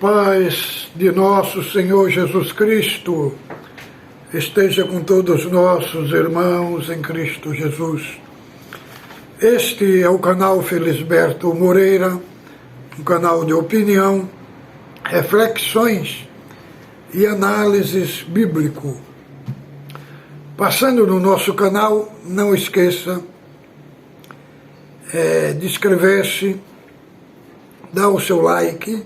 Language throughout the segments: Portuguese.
paz de nosso Senhor Jesus Cristo esteja com todos nossos irmãos em Cristo Jesus. Este é o canal Felisberto Moreira, um canal de opinião, reflexões e análises bíblico. Passando no nosso canal, não esqueça de inscrever-se, dar o seu like,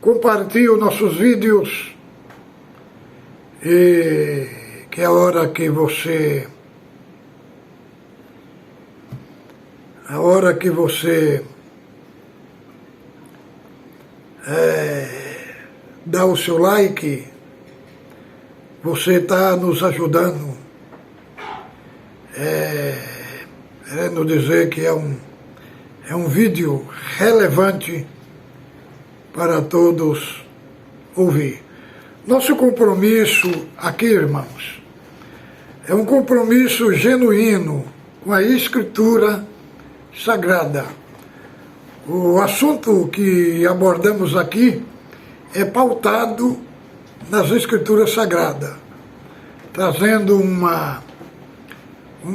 compartilhe os nossos vídeos, e que a hora que você dá o seu like, você está nos ajudando, querendo dizer que é um vídeo relevante para todos ouvir. Nosso compromisso aqui, irmãos, é um compromisso genuíno com a Escritura Sagrada. O assunto que abordamos aqui é pautado nas Escrituras Sagradas, trazendo uma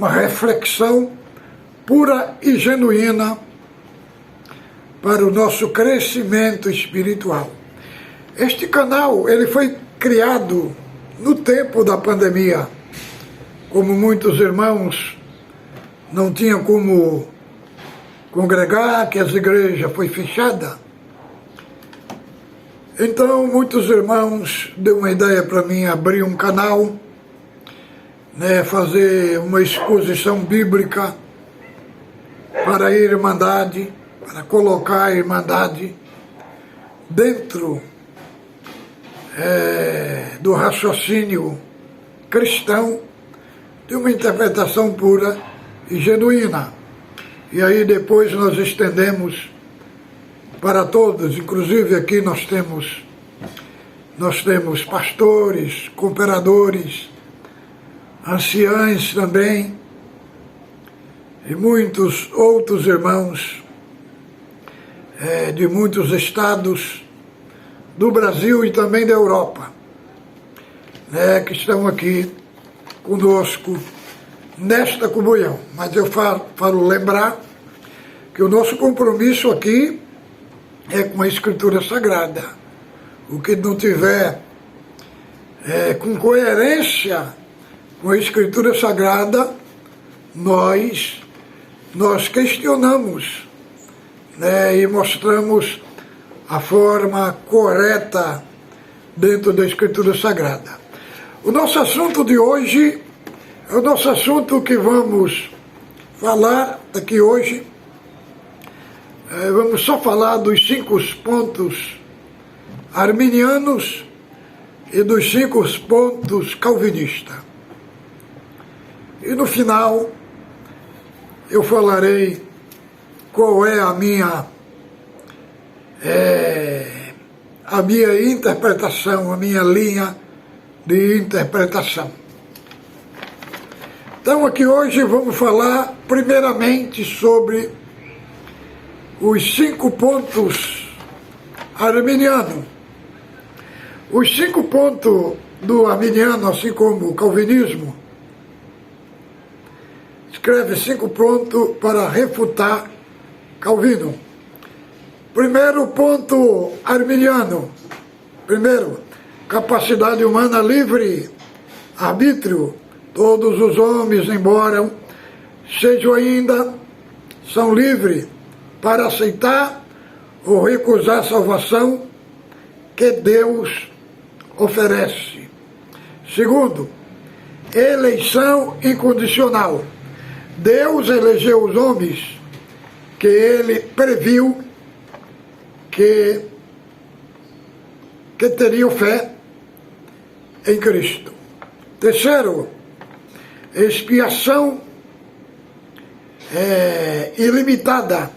reflexão pura e genuína para o nosso crescimento espiritual. Este canal ele foi criado no tempo da pandemia, como muitos irmãos não tinham como congregar, que as igrejas foi fechada. Então muitos irmãos deu uma ideia para mim abrir um canal, fazer uma exposição bíblica para a Irmandade, para colocar a Irmandade dentro do raciocínio cristão, de uma interpretação pura e genuína. E aí depois nós estendemos para todos, inclusive aqui nós temos pastores, cooperadores, anciães também, e muitos outros irmãos de muitos estados do Brasil e também da Europa, que estão aqui conosco nesta comunhão. Mas eu falo lembrar que o nosso compromisso aqui é com a Escritura Sagrada. O que não tiver com coerência com a Escritura Sagrada, nós questionamos, e mostramos a forma correta dentro da Escritura Sagrada. O nosso assunto de hoje é o nosso assunto que vamos falar aqui hoje. Vamos só falar dos 5 pontos arminianos e dos 5 pontos calvinistas. E no final eu falarei qual é a minha interpretação, a minha linha de interpretação. Então aqui hoje vamos falar primeiramente sobre os 5 pontos arminianos. Os 5 pontos do arminiano, assim como o calvinismo, escreve 5 pontos para refutar Calvino. Primeiro ponto arminiano. Primeiro, capacidade humana livre, arbítrio. Todos os homens, embora sejam ainda, são livres para aceitar ou recusar a salvação que Deus oferece. Segundo, eleição incondicional. Deus elegeu os homens que ele previu que teriam fé em Cristo. Terceiro, expiação ilimitada.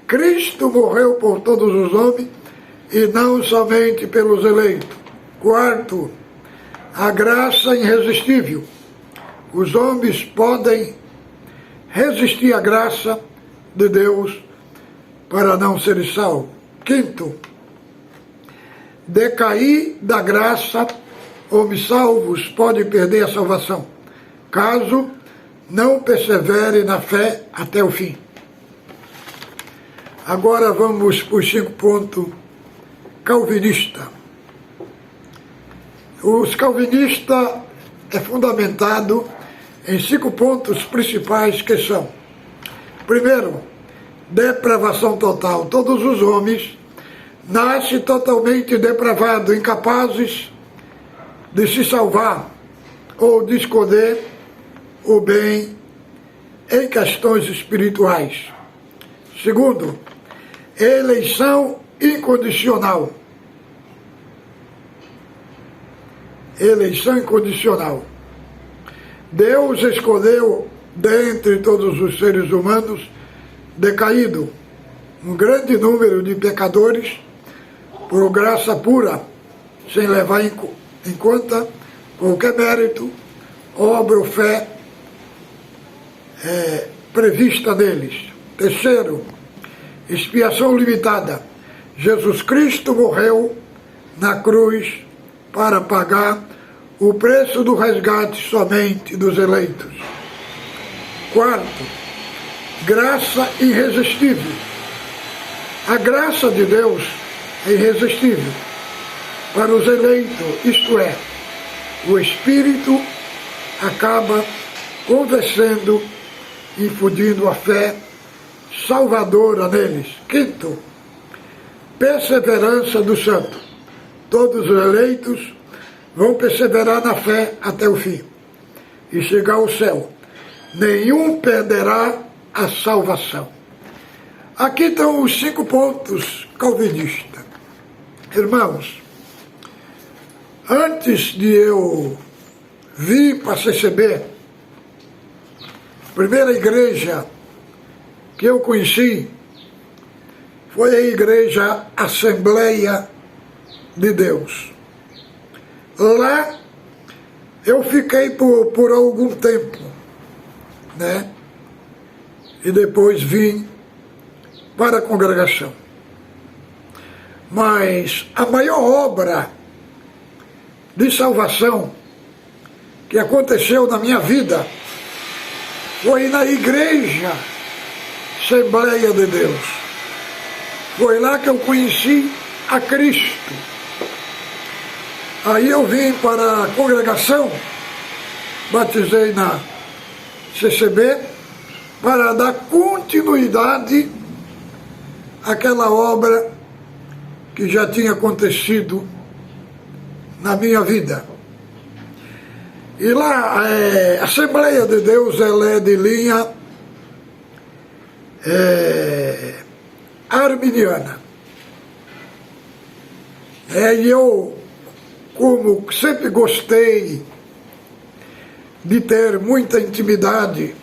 Cristo morreu por todos os homens e não somente pelos eleitos. Quarto, a graça irresistível. Os homens podem resistir à graça de Deus para não serem salvos. Quinto, decair da graça, homens salvos podem perder a salvação, caso não persevere na fé até o fim. Agora vamos para os 5 pontos calvinistas. Os calvinistas é fundamentado em 5 pontos principais que são: primeiro, depravação total. Todos os homens nascem totalmente depravados, incapazes de se salvar ou de escolher o bem em questões espirituais. Segundo, eleição incondicional. Eleição incondicional. Deus escolheu dentre todos os seres humanos decaído um grande número de pecadores por graça pura, sem levar em conta qualquer mérito, obra ou fé prevista neles. Terceiro, expiação limitada. Jesus Cristo morreu na cruz para pagar o preço do resgate somente dos eleitos. Quarto, graça irresistível. A graça de Deus é irresistível para os eleitos, isto é, o Espírito acaba convencendo e infundindo a fé salvadora neles. Quinto, perseverança do santo. Todos os eleitos vão perseverar na fé até o fim e chegar ao céu. Nenhum perderá a salvação. Aqui estão os 5 pontos calvinistas. Irmãos, antes de eu vir para a CCB, a primeira igreja que eu conheci foi a igreja Assembleia de Deus. Lá eu fiquei por algum tempo, né? E depois vim para a congregação. Mas a maior obra de salvação que aconteceu na minha vida foi na igreja Assembleia de Deus. Foi lá que eu conheci a Cristo. Aí eu vim para a congregação, batizei na CCB, para dar continuidade àquela obra que já tinha acontecido na minha vida. E lá, a Assembleia de Deus, ela é de linha arminiana. E eu, como sempre gostei de ter muita intimidade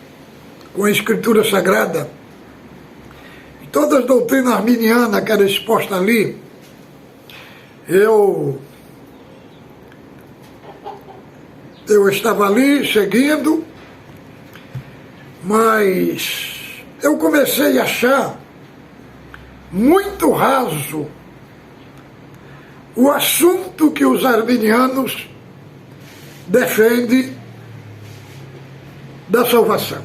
com a Escritura Sagrada, todas as doutrinas arminianas que eram expostas ali, eu estava ali seguindo, mas eu comecei a achar muito raso o assunto que os arminianos defendem da salvação.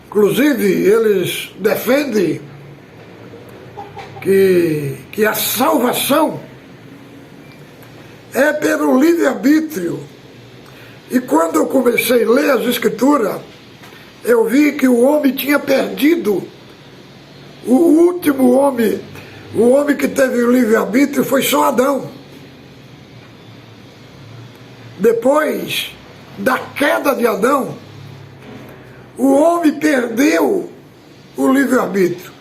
Inclusive, eles defendem que a salvação é pelo livre-arbítrio. E quando eu comecei a ler as Escrituras, eu vi que o homem tinha perdido. O último homem, o homem que teve o livre-arbítrio foi só Adão. Depois da queda de Adão, o homem perdeu o livre-arbítrio.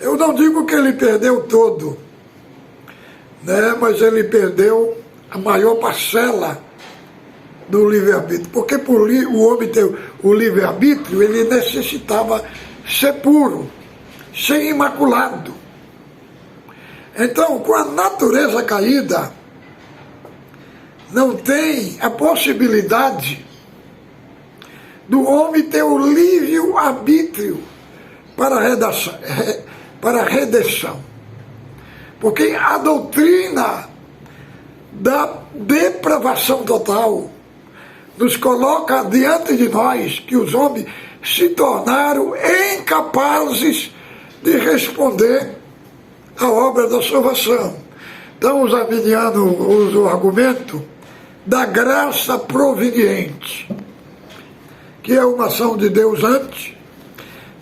Eu não digo que ele perdeu todo, né, mas ele perdeu a maior parcela do livre-arbítrio. Porque por o homem ter o livre-arbítrio, ele necessitava ser puro, ser imaculado. Então, com a natureza caída, não tem a possibilidade do homem ter o livre-arbítrio para a redenção. Porque a doutrina da depravação total nos coloca diante de nós que os homens se tornaram incapazes de responder à obra da salvação. Então os arminianos usam o argumento da graça proveniente, que é uma ação de Deus antes,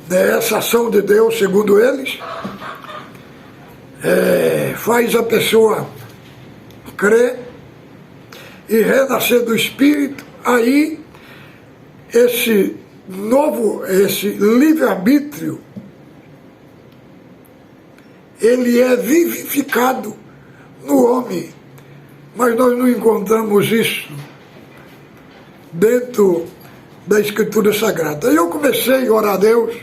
né? Essa ação de Deus, segundo eles, faz a pessoa crer e renascer do Espírito. Aí esse livre-arbítrio, ele é vivificado no homem, mas nós não encontramos isso dentro da Escritura Sagrada. Eu comecei a orar a Deus,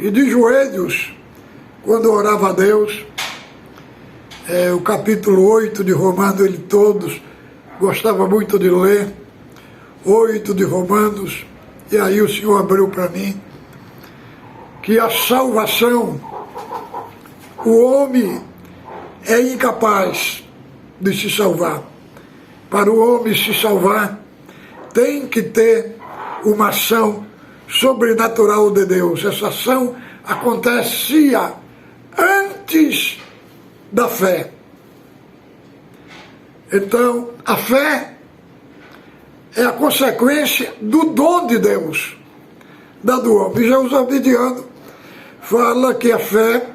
e de joelhos, quando eu orava a Deus, o capítulo 8 de Romanos, ele todos gostava muito de ler, 8 de Romanos, e aí o Senhor abriu para mim que a salvação, o homem é incapaz de se salvar. Para o homem se salvar, tem que ter uma ação sobrenatural de Deus. Essa ação acontecia antes da fé. Então, a fé é a consequência do dom de Deus, dado ao homem. Já os arminianos falam que a fé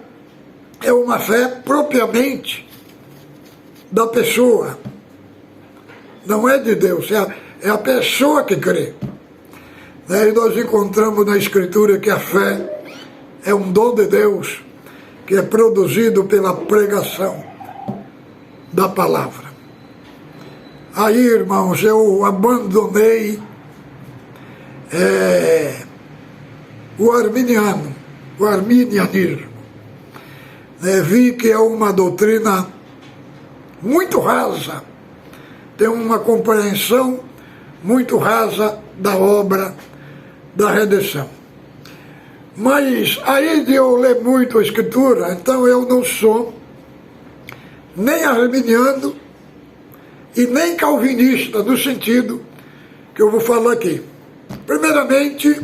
é uma fé propriamente da pessoa, não é de Deus, é a pessoa que crê. E nós encontramos na Escritura que a fé é um dom de Deus que é produzido pela pregação da palavra. Aí, irmãos, eu abandonei o arminianismo. Vi que é uma doutrina muito rasa, tem uma compreensão muito rasa da obra da redenção. Mas aí de eu ler muito a Escritura, então eu não sou nem arminiano e nem calvinista, no sentido que eu vou falar aqui. Primeiramente,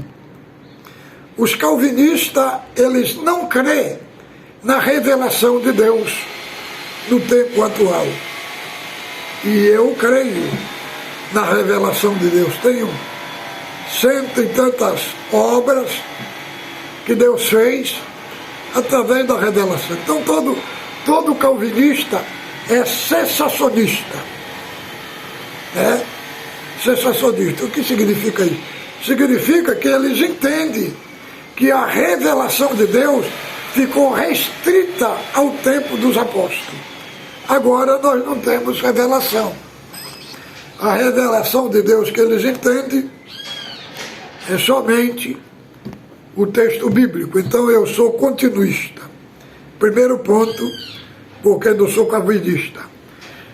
os calvinistas, eles não creem na revelação de Deus no tempo atual. E eu creio na revelação de Deus. Tenho 100 e tantas obras que Deus fez através da revelação. Então todo calvinista é cessacionista. Cessacionista. O que significa isso? Significa que eles entendem que a revelação de Deus ficou restrita ao tempo dos apóstolos. Agora nós não temos revelação. A revelação de Deus que eles entendem é somente o texto bíblico. Então eu sou continuista. Primeiro ponto, porque não sou calvinista.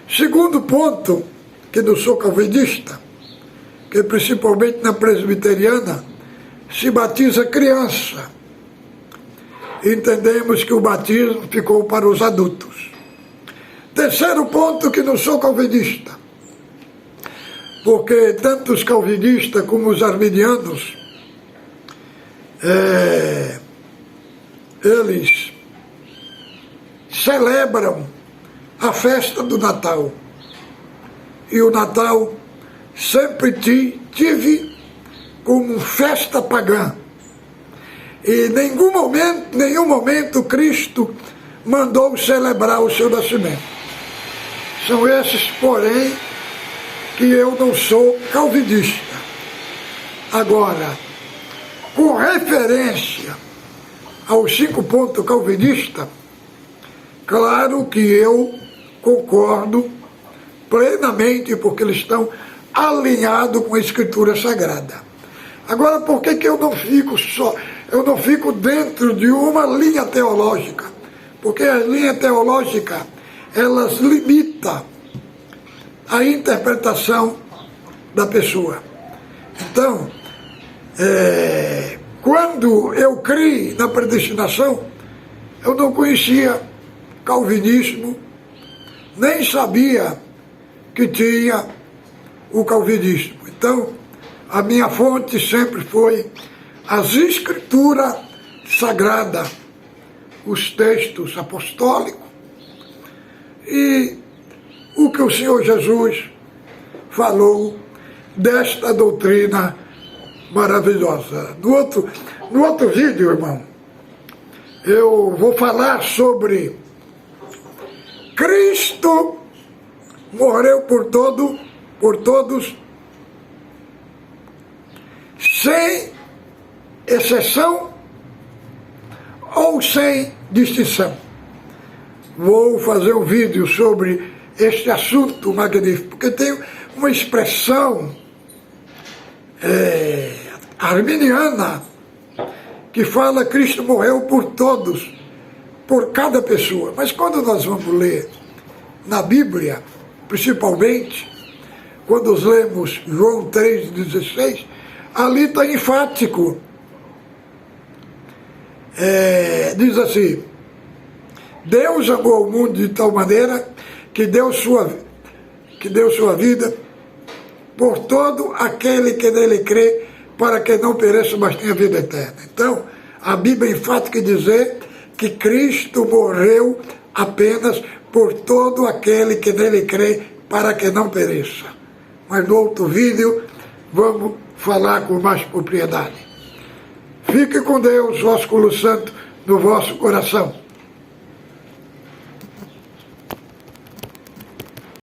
Segundo ponto, que não sou calvinista, que principalmente na presbiteriana se batiza criança. Entendemos que o batismo ficou para os adultos. Terceiro ponto, que não sou calvinista, porque tanto os calvinistas como os arminianos, eles celebram a festa do Natal. E o Natal sempre tive como festa pagã. E em nenhum momento Cristo mandou celebrar o seu nascimento. São esses, porém, que eu não sou calvinista. Agora, com referência aos 5 pontos calvinistas, claro que eu concordo plenamente, porque eles estão alinhados com a Escritura Sagrada. Agora, por que eu não fico dentro de uma linha teológica? Porque a linha teológica, elas limitam a interpretação da pessoa. Então, quando eu criei na predestinação, eu não conhecia calvinismo, nem sabia que tinha o calvinismo. Então, a minha fonte sempre foi as escrituras sagradas, os textos apostólicos e o que o Senhor Jesus falou desta doutrina maravilhosa. No outro vídeo, irmão, eu vou falar sobre Cristo morreu por todos, sem exceção ou sem distinção. Vou fazer um vídeo sobre este assunto magnífico, porque tem uma expressão arminiana que fala que Cristo morreu por todos, por cada pessoa. Mas quando nós vamos ler na Bíblia, principalmente, quando lemos João 3,16, ali está enfático. Diz assim: Deus amou o mundo de tal maneira que deu sua vida por todo aquele que nele crê, para que não pereça, mas tenha vida eterna. Então, a Bíblia é enfática em dizer que Cristo morreu apenas por todo aquele que nele crê, para que não pereça. Mas no outro vídeo vamos falar com mais propriedade. Fique com Deus, ósculo santo, no vosso coração.